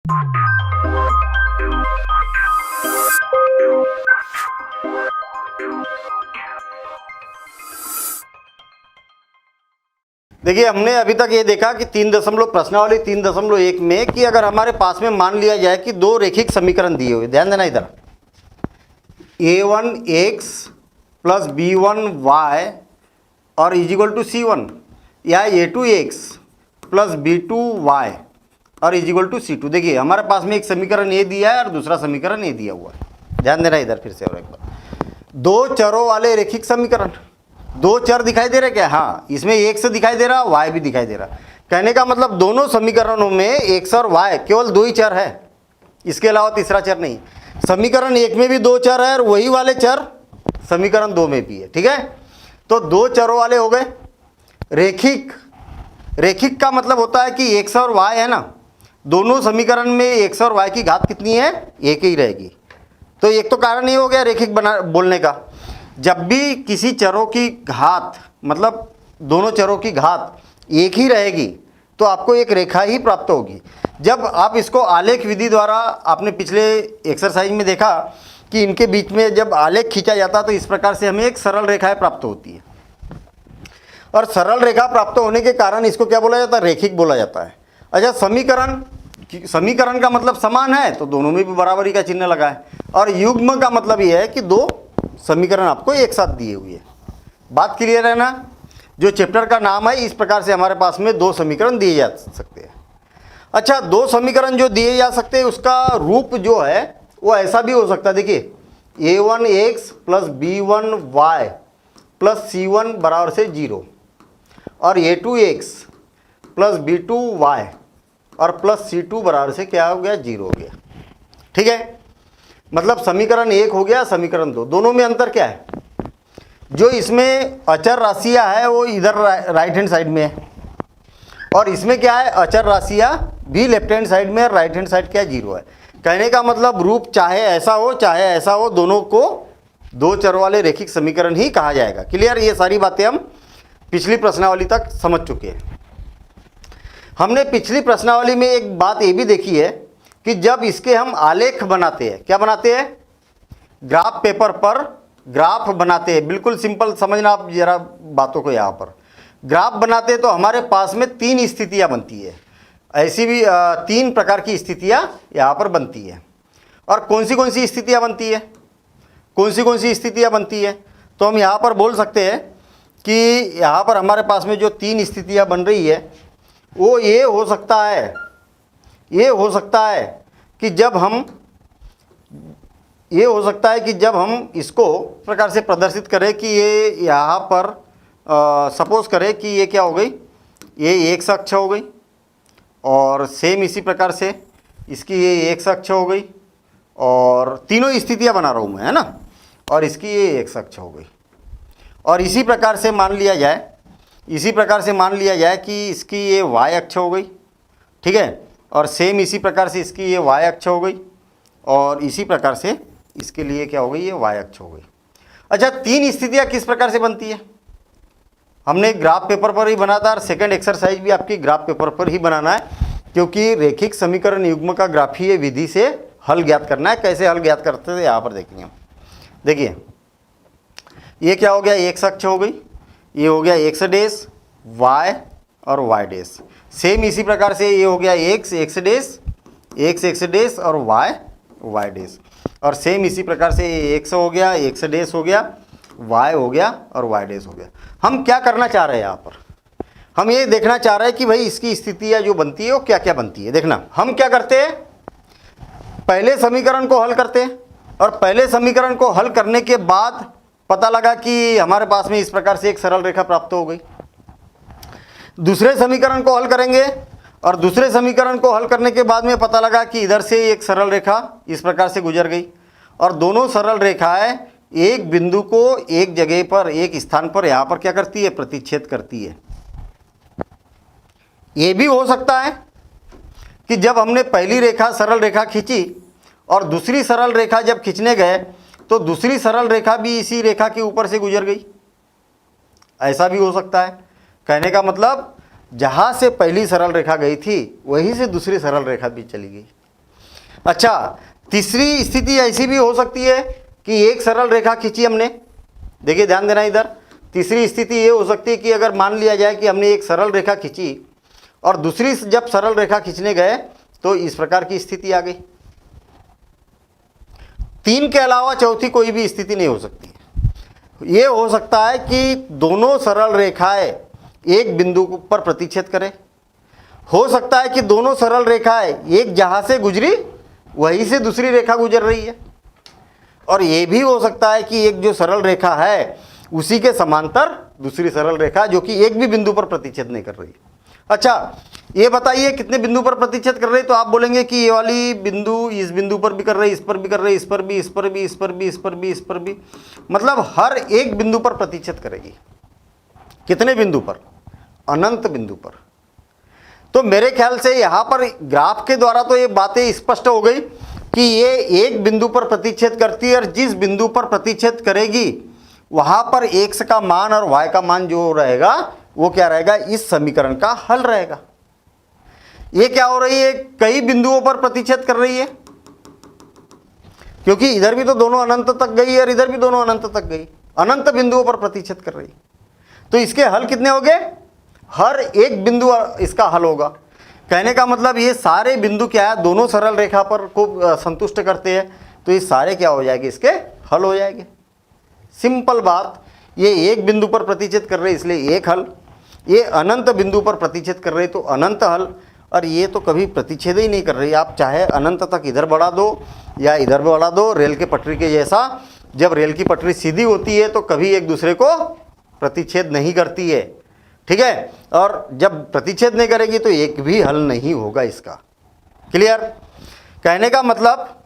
देखिए, हमने अभी तक ये देखा कि प्रश्नावली 3.1 में कि अगर हमारे पास में मान लिया जाए कि दो रेखिक समीकरण दिए हुए, ध्यान देना इधर, a1x प्लस b1y और इज इक्वल टू c1, या a2x प्लस b2y और इज इक्वल टू c2। देखिए, हमारे पास में एक समीकरण ए दिया है और दूसरा समीकरण ए दिया हुआ है। ध्यान देना इधर फिर से और एक बार, दो चरों वाले रेखिक समीकरण, दो चर दिखाई दे रहे क्या? हाँ, इसमें x दिखाई दे रहा, y भी दिखाई दे रहा। कहने का मतलब दोनों समीकरणों में x और y केवल दो ही चर है, इसके अलावा तीसरा चर नहीं। समीकरण एक में भी दो चर है और वही वाले चर समीकरण दो में भी है। ठीक है, तो दो चरों वाले हो गए रेखिक। रेखिक का मतलब होता है कि x और y है ना, दोनों समीकरण में x और y की घात कितनी है? एक ही रहेगी। तो एक तो कारण ये हो गया रेखिक बोलने का। जब भी किसी चरों की घात, मतलब दोनों चरों की घात एक ही रहेगी तो आपको एक रेखा ही प्राप्त होगी। जब आप इसको आलेख विधि द्वारा, आपने पिछले एक्सरसाइज में देखा कि इनके बीच में जब आलेख खींचा जाता तो इस प्रकार से हमें एक सरल रेखा प्राप्त होती है। और सरल रेखा प्राप्त होने के कारण इसको क्या बोला जाता है? रेखिक बोला जाता है। अच्छा, समीकरण का मतलब समान है तो दोनों में भी बराबरी का चिन्ह लगा है। और युग्म का मतलब यह है कि दो समीकरण आपको एक साथ दिए हुए हैं। बात क्लियर है ना? जो चैप्टर का नाम है, इस प्रकार से हमारे पास में दो समीकरण दिए जा सकते हैं। अच्छा, दो समीकरण जो दिए जा सकते हैं उसका रूप जो है वो ऐसा भी हो सकता है। देखिए, a1x plus b1y plus c1 बराबर से 0 और a2x प्लस b2y और प्लस c2 बराबर से क्या हो गया? 0 हो गया। ठीक है, मतलब समीकरण एक हो गया, समीकरण दो। दोनों में अंतर क्या है? जो इसमें अचर राशियां है वो इधर राइट हैंड साइड में है, और इसमें क्या है? अचर राशियां भी लेफ्ट हैंड साइड में, राइट हैंड साइड क्या? 0 है। कहने का मतलब रूप चाहे ऐसा हो चाहे ऐसा हो, दोनों को दो चर वाले रेखिक समीकरण ही कहा जाएगा। क्लियर? ये सारी बातें हम पिछली प्रश्नावली तक समझ चुके हैं। हमने पिछली प्रश्नावली में एक बात ये भी देखी है कि जब इसके हम आलेख बनाते हैं, क्या बनाते हैं? ग्राफ पेपर पर ग्राफ बनाते हैं। बिल्कुल सिंपल समझना आप जरा बातों को। यहाँ पर ग्राफ बनाते हैं तो हमारे पास में तीन स्थितियाँ बनती है। ऐसी भी तीन प्रकार की स्थितियाँ यहाँ पर बनती है। और कौन सी स्थितियाँ बनती है? कौन सी स्थितियाँ बनती है? तो हम यहाँ पर बोल सकते हैं कि यहाँ पर हमारे पास में जो तीन स्थितियाँ बन रही है वो ये हो सकता है कि जब हम इसको प्रकार से प्रदर्शित करें कि ये यहाँ पर सपोज करें कि ये क्या हो गई? ये x अक्ष हो गई, और सेम इसी प्रकार से इसकी ये x अक्ष हो गई, और तीनों स्थितियाँ बना रहा हूँ मैं, है ना, और इसकी ये x अक्ष हो गई। और इसी प्रकार से मान लिया जाए कि इसकी ये y अक्ष हो गई। ठीक है, और सेम इसी प्रकार से इसकी ये y अक्ष हो गई, और इसी प्रकार से इसके लिए क्या हो गई? ये y अक्ष हो गई। अच्छा, तीन स्थितियाँ किस प्रकार से बनती है? हमने ग्राफ पेपर पर ही बना था, और सेकंड एक्सरसाइज भी आपकी ग्राफ पेपर पर ही बनाना है, क्योंकि रेखिक समीकरण युग्म का ग्राफीय विधि से हल ज्ञात करना है। कैसे हल ज्ञात करते थे यहाँ पर देखेंगे हम। देखिए, ये क्या हो गया? x अक्ष हो गई, ये हो गया x डैश, y और y डैश। सेम इसी प्रकार से ये हो गया x डैश, x डैश और y डैश। और सेम इसी प्रकार से ये x हो गया, x डैश हो गया, y हो गया और y डैश हो गया। हम क्या करना चाह रहे हैं यहाँ पर? हम ये देखना चाह रहे हैं कि भाई इसकी स्थितियाँ जो बनती है वो क्या क्या बनती है। देखना, हम क्या करते हैं? पहले समीकरण को हल करते हैं, और पहले समीकरण को हल करने के बाद पता लगा कि हमारे पास में इस प्रकार से एक सरल रेखा प्राप्त हो गई। दूसरे समीकरण को हल करेंगे, और दूसरे समीकरण को हल करने के बाद में पता लगा कि इधर से एक सरल रेखा इस प्रकार से गुजर गई, और दोनों सरल रेखाएं एक बिंदु को एक जगह पर, एक स्थान पर यहाँ पर क्या करती है? प्रतिच्छेद करती है। ये भी हो सकता है कि जब हमने पहली रेखा सरल रेखा खींची और दूसरी सरल रेखा जब खींचने गए तो दूसरी सरल रेखा भी इसी रेखा के ऊपर से गुजर गई। ऐसा भी हो सकता है। कहने का मतलब जहाँ से पहली सरल रेखा गई थी वहीं से दूसरी सरल रेखा भी चली गई। अच्छा, तीसरी स्थिति ऐसी भी हो सकती है कि एक सरल रेखा खींची हमने, देखिए ध्यान देना इधर, तीसरी स्थिति ये हो सकती है कि अगर मान लिया जाए कि हमने एक सरल रेखा खींची और दूसरी जब सरल रेखा खींचने गए तो इस प्रकार की स्थिति आ गई। 3 के अलावा चौथी कोई भी स्थिति नहीं हो सकती। ये हो सकता है कि दोनों सरल रेखाएं एक बिंदु पर प्रतिच्छेद करें, हो सकता है कि दोनों सरल रेखाएं एक जहां से गुजरी वहीं से दूसरी रेखा गुजर रही है, और ये भी हो सकता है कि एक जो सरल रेखा है उसी के समांतर दूसरी सरल रेखा जो कि एक भी बिंदु पर प्रतिच्छेद नहीं कर रही है। अच्छा, ये बताइए कितने बिंदु पर प्रतिच्छेद कर रही है, तो आप बोलेंगे कि ये वाली बिंदु इस बिंदु पर भी कर रही है, इस पर भी कर रही है, इस पर भी, इस पर भी, इस पर भी, इस पर भी, इस पर भी, मतलब हर एक बिंदु पर प्रतिच्छेद करेगी। कितने बिंदु पर? अनंत बिंदु पर। तो मेरे ख्याल से यहाँ पर ग्राफ के द्वारा तो ये बातें स्पष्ट हो गई कि ये एक बिंदु पर प्रतिच्छेद करती है, और जिस बिंदु पर प्रतिच्छेद करेगी वहां पर x का मान और y का मान जो रहेगा वो क्या रहेगा, इस समीकरण का हल रहेगा। ये क्या हो रही है, कई बिंदुओं पर प्रतिच्छेद कर रही है, क्योंकि इधर भी तो दोनों अनंत तक गई और इधर भी दोनों अनंत तक गई, अनंत बिंदुओं पर प्रतिच्छेद कर रही। तो इसके हल कितने हो गए, हर एक बिंदु इसका हल होगा। कहने का मतलब ये सारे बिंदु क्या है, दोनों सरल रेखा पर को संतुष्ट करते हैं, तो ये सारे क्या हो जाएंगे, इसके हल हो जाएंगे। सिंपल बात, ये एक बिंदु पर प्रतिच्छेद कर रहे इसलिए एक हल, ये अनंत बिंदु पर प्रतिच्छेद कर रहे तो अनंत हल, और ये तो कभी प्रतिच्छेद ही नहीं कर रही। आप चाहे अनंत तक इधर बढ़ा दो या इधर बढ़ा दो, रेल के पटरी के जैसा, जब रेल की पटरी सीधी होती है तो कभी एक दूसरे को प्रतिच्छेद नहीं करती है, ठीक है, और जब प्रतिच्छेद नहीं करेगी तो एक भी हल नहीं होगा इसका। क्लियर? कहने का मतलब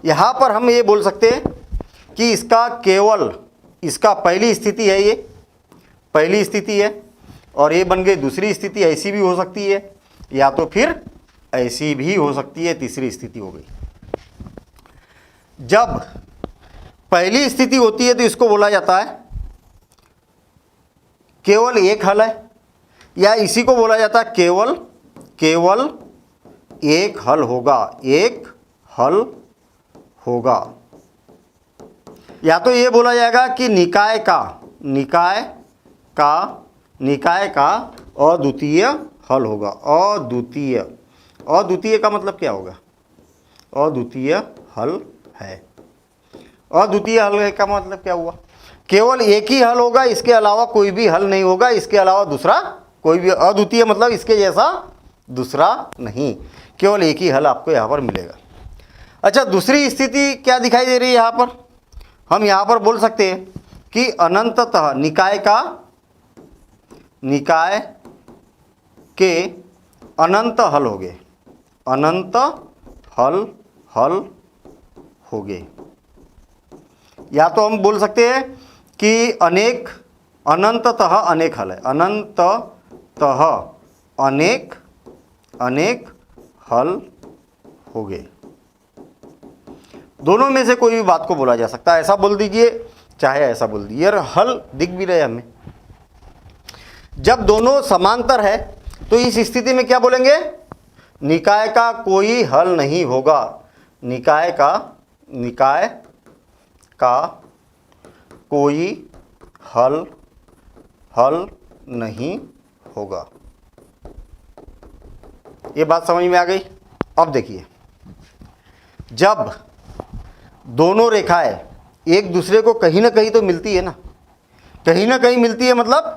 यहाँ पर हम ये बोल सकते हैं कि इसका केवल, इसका पहली स्थिति है, ये पहली स्थिति है, और ये बन गई दूसरी स्थिति। ऐसी भी हो सकती है या तो फिर ऐसी भी हो सकती है, तीसरी स्थिति हो गई। जब पहली स्थिति होती है तो इसको बोला जाता है केवल एक हल है, या इसी को बोला जाता है केवल एक हल होगा, एक हल होगा। या तो ये बोला जाएगा कि निकाय का अद्वितीय हल होगा। अद्वितीय का मतलब क्या होगा, अद्वितीय हल है। अद्वितीय हल का मतलब क्या हुआ, केवल एक ही हल होगा, इसके अलावा कोई भी हल नहीं होगा, इसके अलावा दूसरा कोई भी, अद्वितीय मतलब इसके जैसा दूसरा नहीं, केवल एक ही हल आपको यहाँ पर मिलेगा। अच्छा, दूसरी स्थिति क्या दिखाई दे रही है यहाँ पर, हम यहाँ पर बोल सकते हैं कि अनंततः निकाय के अनंत हल हो गए, अनंत हल हो गए। या तो हम बोल सकते हैं कि अनंततः अनेक हल है, अनंततः अनेक हल हो गए। दोनों में से कोई भी बात को बोला जा सकता है, ऐसा बोल दीजिए चाहे ऐसा बोल दीजिए, और हल दिख भी रहे हमें। जब दोनों समांतर है तो इस स्थिति में क्या बोलेंगे, निकाय का कोई हल नहीं होगा, निकाय का कोई हल नहीं होगा। ये बात समझ में आ गई। अब देखिए, जब दोनों रेखाएं एक दूसरे को कहीं ना कहीं तो मिलती है ना, कहीं ना कहीं मिलती है, मतलब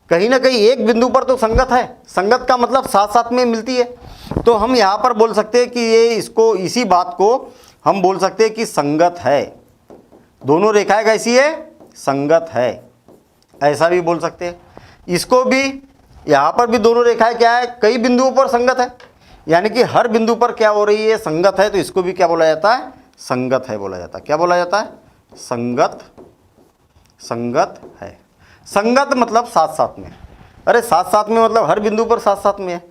कहीं ना कहीं एक बिंदु पर तो संगत है, संगत का मतलब साथ साथ में मिलती है। तो हम यहाँ पर बोल सकते हैं कि ये इसको, इसी बात को हम बोल सकते हैं कि संगत है। दोनों रेखाएं कैसी है, संगत है, ऐसा भी बोल सकते हैं। इसको भी, यहाँ पर भी दोनों रेखाएं क्या है, कई बिंदुओं पर संगत है, यानी कि हर बिंदु पर क्या हो रही है, संगत है, तो इसको भी क्या बोला जाता है, संगत है बोला जाता है। क्या बोला जाता है, संगत है। संगत मतलब साथ साथ में, अरे साथ साथ में मतलब हर बिंदु पर साथ साथ में है,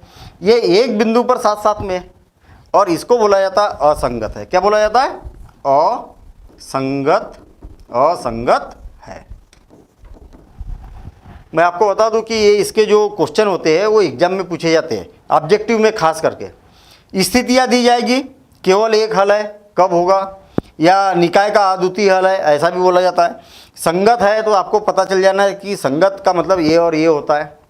ये एक बिंदु पर साथ साथ में है, और इसको बोला जाता है असंगत है। क्या बोला जाता है, असंगत है। मैं आपको बता दूं कि ये इसके जो क्वेश्चन होते हैं वो एग्जाम में पूछे जाते हैं, ऑब्जेक्टिव में खास करके। स्थितियाँ दी जाएगी, केवल एक हल है, कब होगा, या निकाय का अद्वितीय हल है, ऐसा भी बोला जाता है। संगत है तो आपको पता चल जाना है कि संगत का मतलब ये और ये होता है।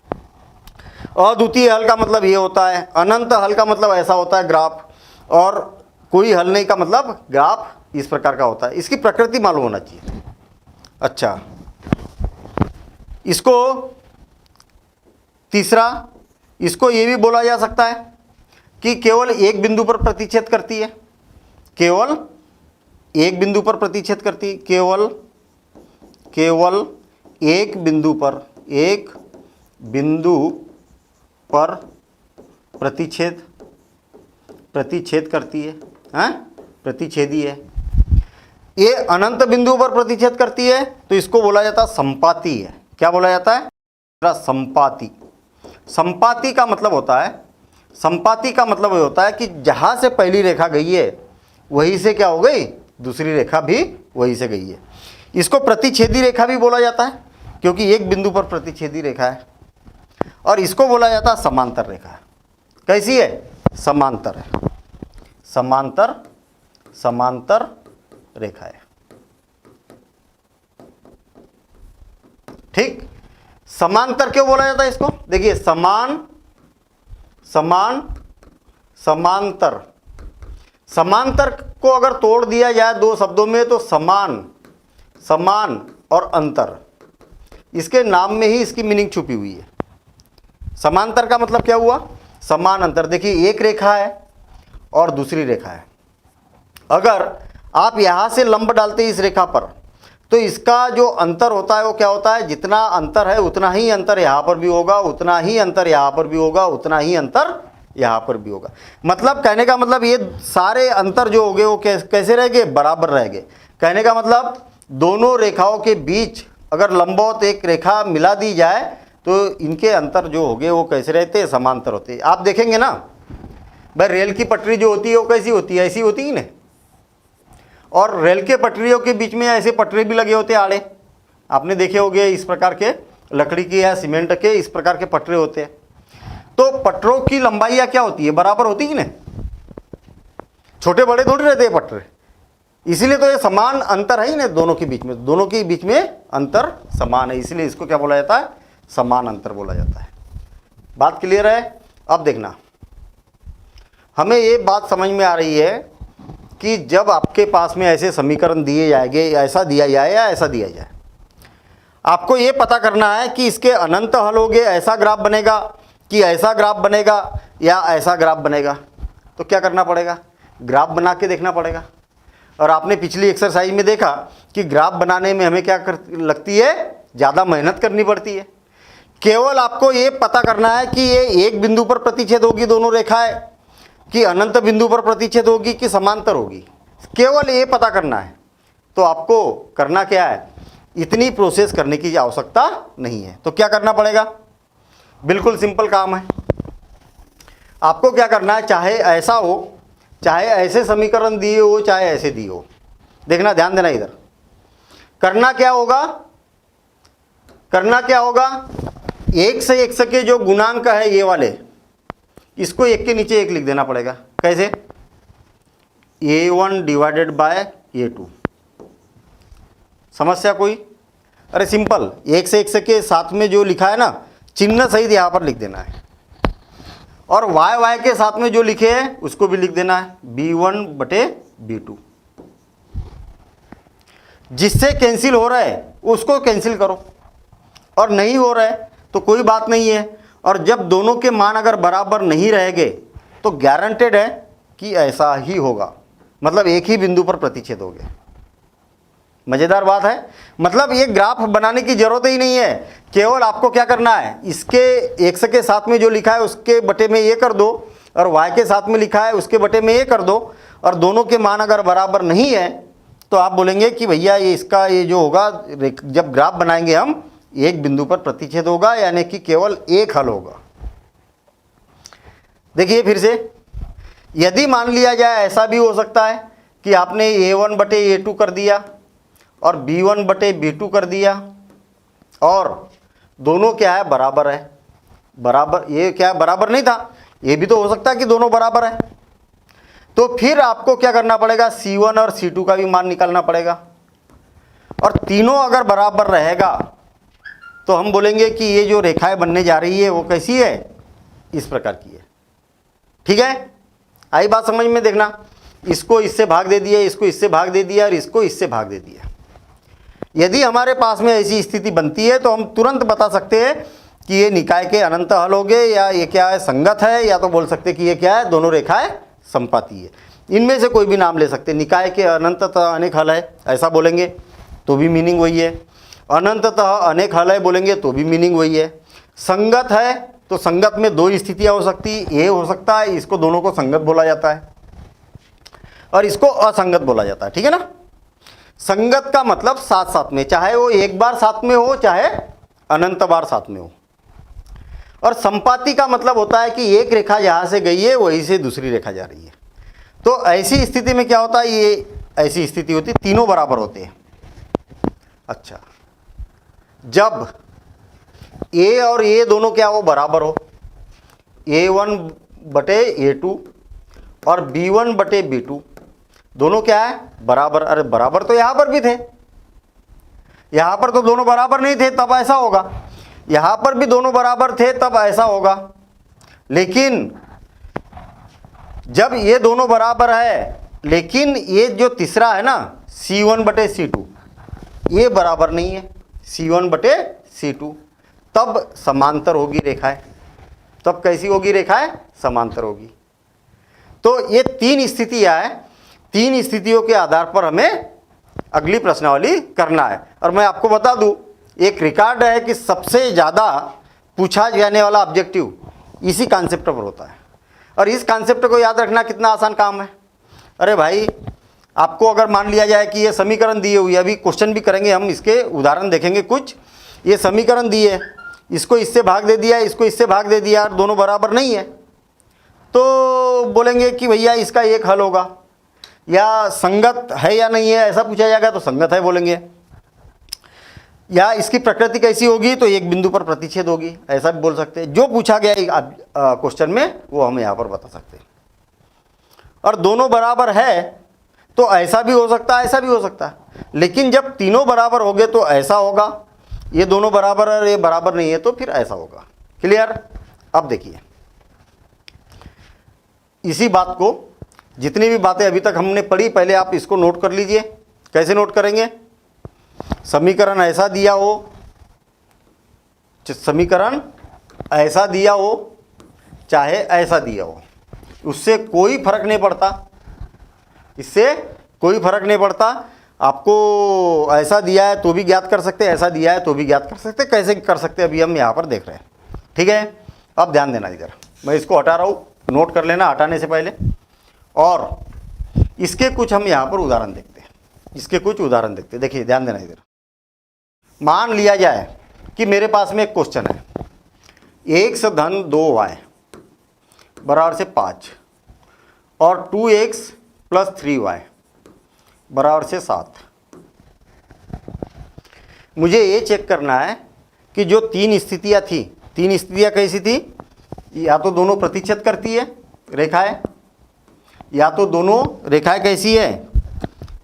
अद्वितीय हल का मतलब ये होता है। अनंत हल का मतलब ऐसा होता है ग्राफ, और कोई हल नहीं का मतलब ग्राफ इस प्रकार का होता है। इसकी प्रकृति मालूम होना चाहिए। अच्छा, इसको तीसरा, इसको ये भी बोला जा सकता है कि केवल एक बिंदु पर प्रतिच्छेद करती है, केवल एक बिंदु पर प्रतिच्छेद करती है, केवल एक बिंदु पर प्रतिच्छेद करती है, प्रतिच्छेदी है। ये अनंत बिंदु पर प्रतिच्छेद करती है तो इसको बोला जाता है संपाती है। क्या बोला जाता है? संपाती। संपाती का मतलब होता है, संपाती का मतलब ये होता है कि जहाँ से पहली रेखा गई है वहीं से क्या हो गई, दूसरी रेखा भी वहीं से गई है। इसको प्रतिच्छेदी रेखा भी बोला जाता है क्योंकि एक बिंदु पर प्रतिच्छेदी रेखा है। और इसको बोला जाता है समांतर रेखा। कैसी है? समांतर है, समांतर रेखा है। ठीक, समांतर क्यों बोला जाता है इसको? देखिए, समांतर को अगर तोड़ दिया जाए दो शब्दों में तो समान और अंतर, इसके नाम में ही इसकी मीनिंग छुपी हुई है। समांतर का मतलब क्या हुआ? समान अंतर। देखिए, एक रेखा है और दूसरी रेखा है। अगर आप यहां से लंब डालते हैं इस रेखा पर तो इसका जो अंतर होता है वो क्या होता है? जितना अंतर है उतना ही अंतर यहां पर भी होगा, उतना ही अंतर यहां पर भी होगा, उतना ही अंतर यहां पर भी होगा। मतलब कहने का मतलब ये सारे अंतर जो हो गए वो कैसे रह गए? बराबर रह गए। कहने का मतलब दोनों रेखाओं के बीच अगर लंबवत एक रेखा मिला दी जाए तो इनके अंतर जो हो गए वो कैसे रहते हैं? समांतर होते हैं। आप देखेंगे ना भाई, रेल की पटरी जो होती है वो कैसी होती है? ऐसी होती है ना। और रेल के पटरियों के बीच में ऐसे पटरे भी लगे होते हैं आड़े, आपने देखे होंगे। इस प्रकार के लकड़ी की या सीमेंट के इस प्रकार के पटरे होते हैं। तो पटरों की लंबाई क्या होती है? बराबर होती है ना। छोटे बड़े थोड़ी रहते हैं पटरे, इसीलिए तो ये समान अंतर है ही ना दोनों के बीच में। दोनों के बीच में अंतर समान है, इसलिए इसको क्या बोला जाता है? समान अंतर बोला जाता है। बात क्लियर है? अब देखना, हमें ये बात समझ में आ रही है कि जब आपके पास में ऐसे समीकरण दिए जाएंगे, ऐसा दिया जाए या ऐसा दिया जाए, आपको ये पता करना है कि इसके अनंत हल होंगे, ऐसा ग्राफ बनेगा कि ऐसा ग्राफ बनेगा या ऐसा ग्राफ बनेगा। तो क्या करना पड़ेगा? ग्राफ बना के देखना पड़ेगा। और आपने पिछली एक्सरसाइज में देखा कि ग्राफ बनाने में हमें क्या लगती है? ज़्यादा मेहनत करनी पड़ती है। केवल आपको ये पता करना है कि ये एक बिंदु पर प्रतिच्छेद होगी दोनों रेखाएं, कि अनंत बिंदु पर प्रतिच्छेद होगी कि समांतर होगी, केवल ये पता करना है। तो आपको करना क्या है? इतनी प्रोसेस करने की आवश्यकता नहीं है। तो क्या करना पड़ेगा? बिल्कुल सिंपल काम है। आपको क्या करना है, चाहे ऐसा हो, चाहे ऐसे समीकरण दिए हो, चाहे ऐसे दिए हो, देखना, ध्यान देना इधर। करना क्या होगा? एक से एक के जो गुणांक है ये वाले, इसको एक के नीचे एक लिख देना पड़ेगा। कैसे? A1 divided by A2। समस्या कोई? अरे सिंपल, एक से एक के साथ में जो लिखा है ना, चिन्ह सहित यहां पर लिख देना है। और y के साथ में जो लिखे हैं उसको भी लिख देना है, B1 बटे B2। जिससे कैंसिल हो रहा है उसको कैंसिल करो, और नहीं हो रहा है तो कोई बात नहीं है। और जब दोनों के मान अगर बराबर नहीं रहेंगे तो गारंटेड है कि ऐसा ही होगा, मतलब एक ही बिंदु पर प्रतिच्छेद होंगे। मजेदार बात है। मतलब ये ग्राफ बनाने की जरूरत ही नहीं है, केवल आपको क्या करना है, इसके x के साथ में जो लिखा है उसके बटे में ये कर दो, और y के साथ में लिखा है उसके बटे में ये कर दो, और दोनों के मान अगर बराबर नहीं है तो आप बोलेंगे कि भैया ये इसका ये जो होगा, जब ग्राफ बनाएंगे हम, एक बिंदु पर प्रतिच्छेद होगा, यानी कि केवल एक हल होगा। देखिए फिर से, यदि मान लिया जाए ऐसा भी हो सकता है कि आपने A1 बटे A2 कर दिया और B1 बटे B2 कर दिया, और दोनों क्या है? बराबर है। बराबर, ये क्या बराबर नहीं था? ये भी तो हो सकता है कि दोनों बराबर है। तो तो फिर आपको क्या करना पड़ेगा, C1 और C2 का भी मान निकालना पड़ेगा। और तीनों अगर बराबर रहेगा तो हम बोलेंगे कि ये जो रेखाएं बनने जा रही है वो कैसी है, इस प्रकार की है। ठीक है, आई बात समझ में। देखना, इसको इससे भाग दे दिया, इसको इससे भाग दे दिया और इसको इससे भाग दे दिया। यदि हमारे पास में ऐसी स्थिति बनती है तो हम तुरंत बता सकते हैं कि ये निकाय के अनंत हल हो गए, या ये क्या है, संगत है, या तो बोल सकते हैं कि ये क्या है, दोनों रेखाएं समपाती है। इनमें से कोई भी नाम ले सकते हैं। निकाय के अनंततः अनेक हल है ऐसा बोलेंगे तो भी मीनिंग वही है, अनंततः अनेक हल है बोलेंगे तो भी मीनिंग वही है। संगत है तो संगत में दो स्थितियां हो सकती, ये हो सकता है इसको दोनों को संगत बोला जाता है और इसको असंगत बोला जाता है। ठीक है ना। संगत का मतलब साथ साथ में, चाहे वो एक बार साथ में हो चाहे अनंत बार साथ में हो। और संपाती का मतलब होता है कि एक रेखा जहां से गई है वहीं से दूसरी रेखा जा रही है। तो ऐसी स्थिति में क्या होता है, ये ऐसी स्थिति होती है तीनों बराबर होते हैं। अच्छा, जब ए और ए दोनों क्या हो, बराबर हो, A1 बटे A2 और B1 बटे B2 दोनों क्या है, बराबर। अरे बराबर तो यहां पर भी थे, यहां पर तो दोनों बराबर नहीं थे तब ऐसा होगा, यहां पर भी दोनों बराबर थे तब ऐसा होगा। लेकिन जब ये दोनों बराबर है, लेकिन ये जो तीसरा है ना C1 बटे C2 ये बराबर नहीं है C1 बटे C2, तब समांतर होगी रेखाएं। तब कैसी होगी रेखाएं, समांतर होगी। तो ये तीन स्थितियां हैं, तीन स्थितियों के आधार पर हमें अगली प्रश्नावली करना है। और मैं आपको बता दूं, एक रिकॉर्ड है कि सबसे ज़्यादा पूछा जाने वाला ऑब्जेक्टिव इसी कॉन्सेप्ट पर होता है। और इस कॉन्सेप्ट को याद रखना कितना आसान काम है। अरे भाई, आपको अगर मान लिया जाए कि ये समीकरण दिए हुए, अभी क्वेश्चन भी करेंगे हम, इसके उदाहरण देखेंगे कुछ। ये समीकरण दिए, इसको इससे भाग दे दिया, इसको इससे भाग दे दिया, और दोनों बराबर नहीं है, तो बोलेंगे कि भैया इसका एक हल होगा, या संगत है या नहीं है ऐसा पूछा जाएगा तो संगत है बोलेंगे, या इसकी प्रकृति कैसी होगी तो एक बिंदु पर प्रतिच्छेद होगी, ऐसा भी बोल सकते हैं। जो पूछा गया क्वेश्चन में वो हम यहाँ पर बता सकते हैं। और दोनों बराबर है तो ऐसा भी हो सकता है, ऐसा भी हो सकता है। लेकिन जब तीनों बराबर हो गए तो ऐसा होगा, ये दोनों बराबर है, ये बराबर नहीं है तो फिर ऐसा होगा। क्लियर। अब देखिए, इसी बात को, जितनी भी बातें अभी तक हमने पढ़ी, पहले आप इसको नोट कर लीजिए। कैसे नोट करेंगे, समीकरण ऐसा दिया हो, समीकरण ऐसा दिया हो चाहे ऐसा दिया हो, उससे कोई फर्क नहीं पड़ता, इससे कोई फर्क नहीं पड़ता। आपको ऐसा दिया है तो भी ज्ञात कर सकते हैं, ऐसा दिया है तो भी ज्ञात कर सकते हैं। कैसे कर सकते हैं अभी हम यहाँ पर देख रहे हैं। ठीक है, अब ध्यान देना, इधर मैं इसको हटा रहा हूँ, नोट कर लेना हटाने से पहले। और इसके कुछ हम यहाँ पर उदाहरण देखते हैं, इसके कुछ उदाहरण देखते हैं। देखिए ध्यान देना इधर। मान लिया जाए कि मेरे पास में एक क्वेश्चन है, x धन 2y बराबर से 5 और 2x प्लस 3y बराबर से 7। मुझे ये चेक करना है कि जो तीन स्थितियाँ थी, तीन स्थितियाँ कैसी थी, या तो दोनों प्रतिच्छेद करती है रेखाएं, या तो दोनों रेखाएं कैसी है,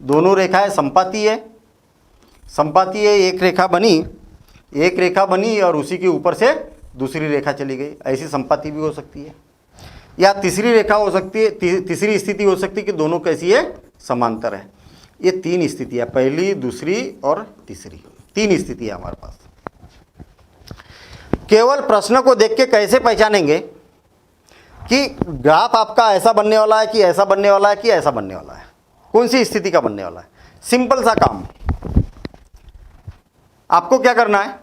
दोनों रेखाएं संपाती है। संपाती है, एक रेखा बनी और उसी के ऊपर से दूसरी रेखा चली गई, ऐसी संपाती भी हो सकती है। या तीसरी रेखा हो सकती है, तीसरी स्थिति हो सकती है कि दोनों कैसी है, समांतर है। ये तीन स्थितियाँ, पहली, दूसरी और तीसरी, तीन स्थितियाँ हमारे पास। केवल प्रश्न को देख के कैसे पहचानेंगे कि ग्राफ आपका ऐसा बनने वाला है कि ऐसा बनने वाला है कि ऐसा बनने वाला है, कौन सी स्थिति का बनने वाला है। सिंपल सा काम, आपको क्या करना है,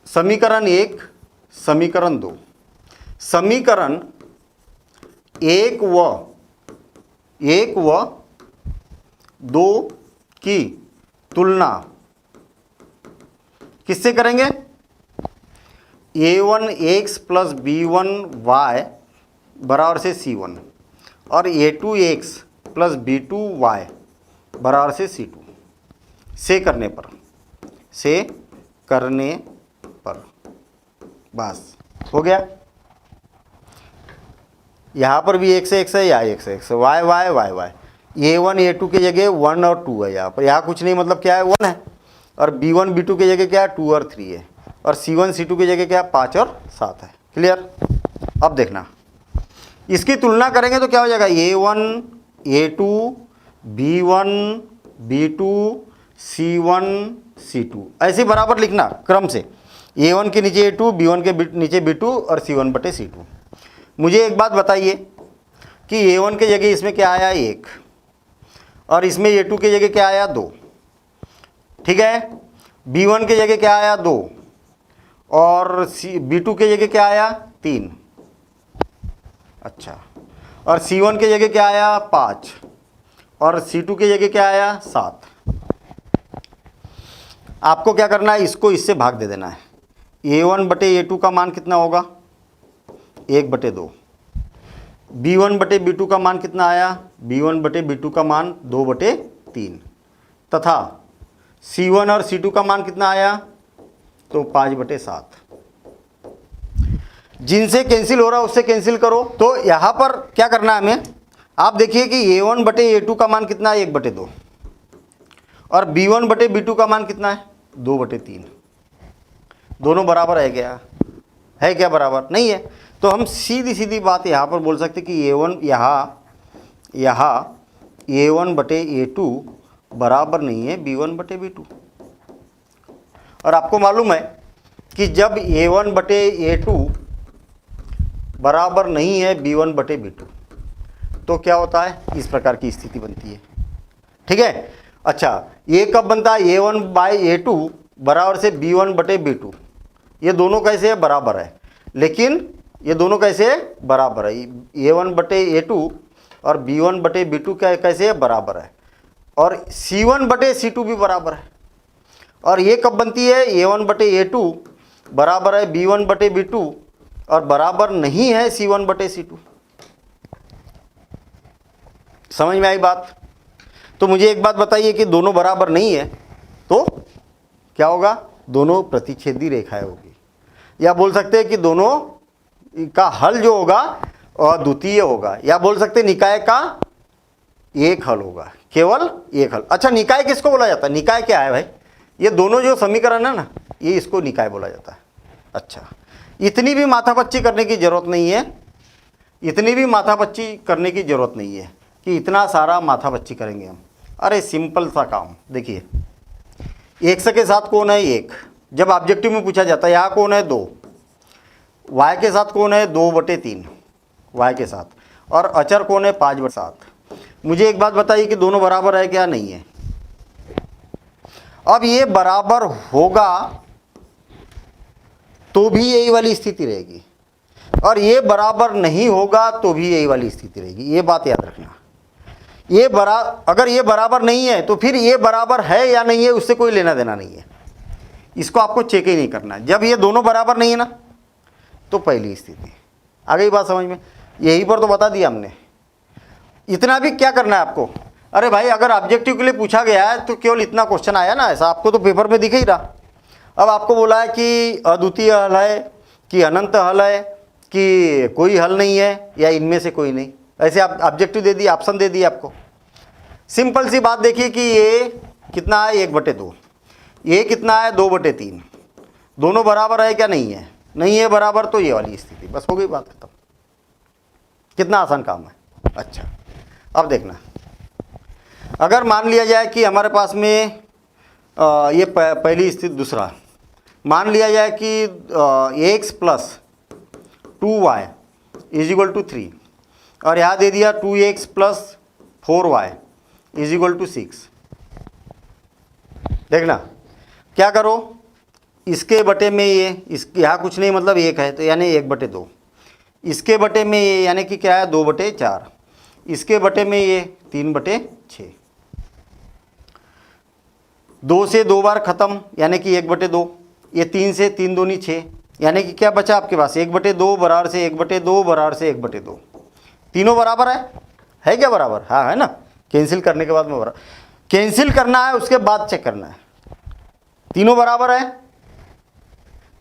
समीकरण 1, समीकरण 2, समीकरण 1 व 2 की तुलना किससे करेंगे, a1x प्लस b1y बराबर से c1 और a2x प्लस b2y बराबर से c2 से करने पर बस हो गया। यहाँ पर भी 1 से 1 है, यहाँ 1 से 1 है, Y Y Y Y, A1 A2 की जगह 1 और 2 है यहाँ पर, यहाँ कुछ नहीं मतलब क्या है 1 है, और B1 B2 की जगह क्या है 2 और 3 है, और C1 C2 की जगह क्या है 5 और 7 है। क्लियर? अब देखना इसकी तुलना करेंगे तो क्या हो जाएगा A1 A2 B1 B2 C1 C2, ऐसे बराबर लिखना क्रम से, A1 के नीचे A2, B1 के नीचे B2 और C1 बटे C2। मुझे एक बात बताइए कि A1 की जगह इसमें क्या आया 1 और इसमें A2 की जगह क्या आया 2, ठीक है। B1 की जगह क्या आया 2 और B2 की जगह क्या आया 3, अच्छा, और C1 की जगह क्या आया 5 और C2 की जगह क्या आया 7। आपको क्या करना है, इसको इससे भाग दे देना है। A1 बटे A2 का मान कितना होगा 1 बटे 2, B1 बटे B2 का मान कितना आया, B1 बटे B2 का मान 2 बटे 3, तथा C1 और C2 का मान कितना आया तो 5 बटे 7। जिनसे कैंसिल हो रहा है उससे कैंसिल करो। तो यहाँ पर क्या करना है हमें, आप देखिए कि A1 बटे A2 का मान कितना है 1 बटे 2 और B1 बटे B2 का मान कितना है 2 बटे 3। दोनों बराबर है क्या, है क्या बराबर नहीं है? तो हम सीधी सीधी बात यहाँ पर बोल सकते कि A1 यहाँ A1 बटे A2 बराबर नहीं है B1 बटे B2। और आपको मालूम है कि जब A1 बटे A2 बराबर नहीं है B1 बटे B2 तो क्या होता है, इस प्रकार की स्थिति बनती है, ठीक है। अच्छा, ये कब बनता है, A1 बाई A2 बराबर से B1 बटे B2, ये दोनों कैसे है बराबर है, लेकिन ये दोनों कैसे है बराबर है, A1 बटे A2 और B1 बटे B2 क्या कैसे है बराबर है, और C1 बटे C2 भी बराबर है। और ये कब बनती है, A1 बटे A2 बराबर है B1 बटे B2 और बराबर नहीं है C1 बटे C2। समझ में आई बात? तो मुझे एक बात बताइए कि दोनों बराबर नहीं है तो क्या होगा, दोनों प्रतिच्छेदी रेखाएं होगी, या बोल सकते हैं कि दोनों का हल जो होगा अद्वितीय होगा, या बोल सकते हैं निकाय का एक हल होगा, केवल एक हल। अच्छा, निकाय किसको बोला जाता है, निकाय क्या है भाई, ये दोनों जो समीकरण है ना, ये इसको निकाय बोला जाता है। अच्छा, इतनी भी माथापच्ची करने की जरूरत नहीं है, इतनी भी माथापच्ची करने की जरूरत नहीं है कि इतना सारा माथापच्ची करेंगे हम। अरे सिंपल सा काम, देखिए x के साथ कौन है 1, जब ऑब्जेक्टिव में पूछा जाता है यहाँ कौन है 2, y के साथ कौन है 2 बटे 3 y के साथ, और अचर कौन है 5 बटे 7। मुझे एक बात बताइए कि दोनों बराबर है क्या, नहीं है। अब ये बराबर होगा तो भी यही वाली स्थिति रहेगी, और ये बराबर नहीं होगा तो भी यही वाली स्थिति रहेगी, ये बात याद रखना। ये अगर ये बराबर नहीं है तो फिर ये बराबर है या नहीं है उससे कोई लेना देना नहीं है, इसको आपको चेक ही नहीं करना। जब ये दोनों बराबर नहीं है ना तो पहली स्थिति आ गई बात समझ में, यही पर तो बता दिया हमने। इतना भी क्या करना है आपको, अरे भाई अगर ऑब्जेक्टिव के लिए पूछा गया है तो केवल इतना क्वेश्चन आया ना, ऐसा आपको तो पेपर में दिख ही रहा। अब आपको बोला है कि अद्वितीय हल है कि अनंत हल है कि कोई हल नहीं है या इनमें से कोई नहीं, ऐसे आप ऑब्जेक्टिव दे दिए, ऑप्शन दे दिए आपको। सिंपल सी बात देखिए कि ये कितना है 1 बटे 2, ये कितना है 2 बटे 3, दोनों बराबर है क्या, नहीं है, नहीं है बराबर, तो ये वाली स्थिति, बस हो गई बात खत्म। कितना आसान काम है। अच्छा, अब देखना, अगर मान लिया जाए कि हमारे पास में ये पहली स्थिति, दूसरा मान लिया जाए कि x plus 2y is equal to 3 और यहाँ दे दिया 2x plus 4y is equal to 6। देखना क्या करो, इसके बटे में ये, इस यहाँ कुछ नहीं मतलब 1 है तो यानी 1 बटे 2, इसके बटे में ये यानी कि क्या है 2 बटे 4, इसके बटे में ये 3 बटे 6। 2 से 2 बार खत्म यानी कि 1 बटे 2, ये 3 से 3 दूनी 6 यानी कि क्या बचा आपके पास 1 बटे 2 बराबर से 1 बटे 2 बराबर से 1 बटे 2। तीनों बराबर है क्या बराबर, हाँ है ना। कैंसिल करने के बाद में बराबर, कैंसिल करना है उसके बाद चेक करना है, तीनों बराबर है,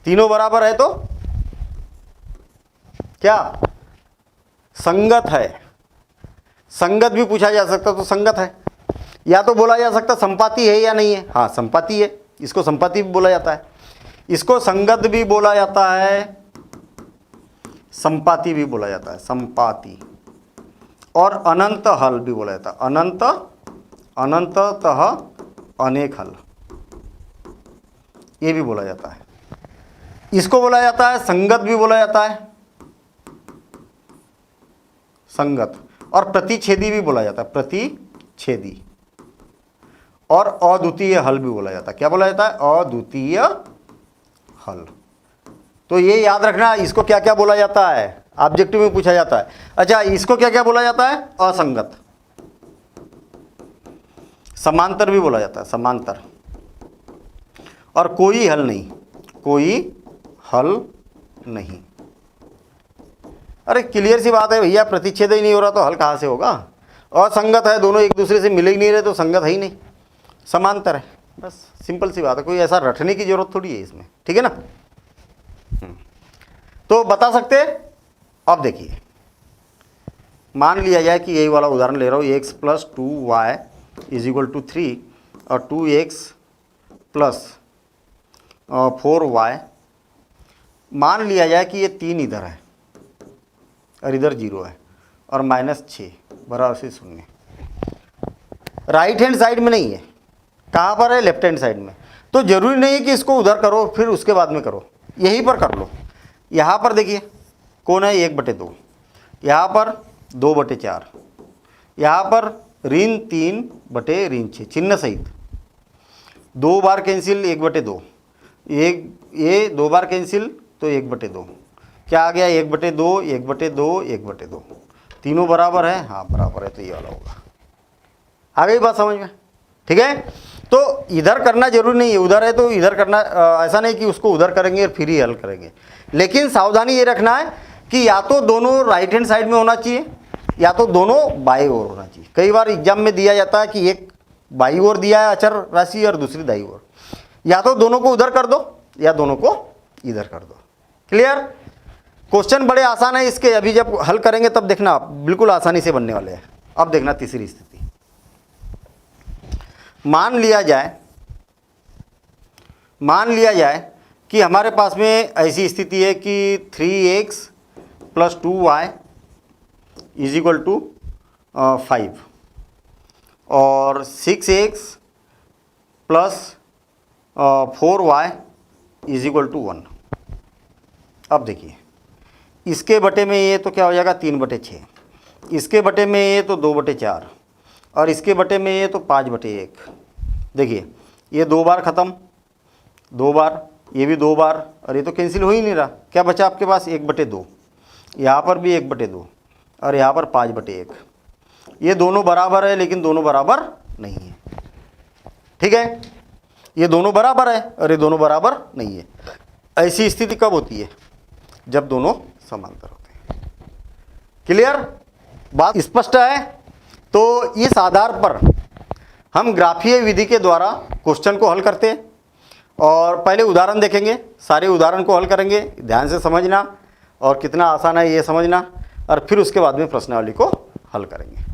तीनों बराबर है तो क्या संगत है, संगत भी पूछा जा सकता तो संगत है, या तो बोला जा सकता संपाती है या नहीं है। हाँ संपाती है, इसको संपाती भी बोला जाता है, इसको संगत भी बोला जाता है, संपाती भी बोला जाता है, संपाती। और अनंत हल भी बोला जाता है, अनंत, अनंततः अनेक हल, ये भी बोला जाता है। इसको बोला जाता है संगत भी बोला जाता है, संगत। और प्रतिच्छेदी भी बोला जाता है, प्रतिच्छेदी। और अद्वितीय हल भी बोला जाता है। क्या बोला जाता है? अद्वितीय हल। तो ये याद रखना, इसको क्या क्या बोला जाता है, ऑब्जेक्टिव में पूछा जाता है। अच्छा, इसको क्या क्या बोला जाता है? असंगत। समांतर भी बोला जाता है, समांतर। और कोई हल नहीं, कोई हल नहीं। अरे क्लियर सी बात है भैया, प्रतिच्छेद ही नहीं हो रहा तो हल कहाँ से होगा? असंगत है, दोनों एक दूसरे से मिल ही नहीं रहे तो संगत है ही नहीं, समांतर है। बस सिंपल सी बात है, कोई ऐसा रटने की जरूरत थोड़ी है इसमें, ठीक है ना। तो बता सकते। अब देखिए, मान लिया जाए कि यही वाला उदाहरण ले रहा हूँ, x plus 2y is equal to 3 और 2x प्लस 4y। मान लिया जाए कि ये 3 इधर है और इधर 0 है और -6 बराबर से 0। राइट हैंड साइड में नहीं है, कहाँ पर है? लेफ्ट हैंड साइड में। तो जरूरी नहीं है कि इसको उधर करो फिर उसके बाद में करो, यहीं पर कर लो। यहाँ पर देखिए कौन है? 1/2, यहाँ पर 2/4, यहाँ पर ऋण 3/6 चिन्ह सहित। 2 बार कैंसिल, 1/2, ये 2 बार कैंसिल तो 1/2। क्या आ गया? 1/2, 1/2, 1/2। तीनों बराबर है? हाँ बराबर है, तो ये वाला होगा। आ गई बात समझ में? ठीक है। तो इधर करना जरूरी नहीं है, उधर है तो इधर करना। ऐसा नहीं कि उसको उधर करेंगे और फिर ही हल करेंगे। लेकिन सावधानी ये रखना है कि या तो दोनों राइट हैंड साइड में होना चाहिए या तो दोनों बाई ओर होना चाहिए। कई बार एग्जाम में दिया जाता है कि एक बाई ओर दिया है अचर राशि और दूसरी दाई ओर, या तो दोनों को उधर कर दो या दोनों को इधर कर दो। क्लियर? क्वेश्चन बड़े आसान है इसके, अभी जब हल करेंगे तब देखना बिल्कुल आसानी से बनने वाले हैं। अब देखना तीसरी स्थिति। मान लिया जाए कि हमारे पास में ऐसी स्थिति है कि 3x plus 2y is equal to 5 और 6x plus 4y is equal to 1। अब देखिए, इसके बटे में ये तो क्या हो जाएगा? 3/6, इसके बटे में ये तो 2/4 और इसके बटे में ये तो 5/1। देखिए ये 2 बार ख़त्म, 2 बार, ये भी 2 बार, और ये तो कैंसिल हो ही नहीं रहा। क्या बचा आपके पास? 1/2, यहाँ पर भी 1/2 और यहाँ पर 5/1। ये दोनों बराबर है लेकिन दोनों बराबर नहीं है। ठीक है, ये दोनों बराबर है और ये दोनों बराबर नहीं है। ऐसी स्थिति कब होती है? जब दोनों समांतर होते हैं। क्लियर? बात स्पष्ट है? तो इस आधार पर हम ग्राफीय विधि के द्वारा क्वेश्चन को हल करते हैं और पहले उदाहरण देखेंगे, सारे उदाहरण को हल करेंगे, ध्यान से समझना और कितना आसान है ये समझना, और फिर उसके बाद में प्रश्नावली को हल करेंगे।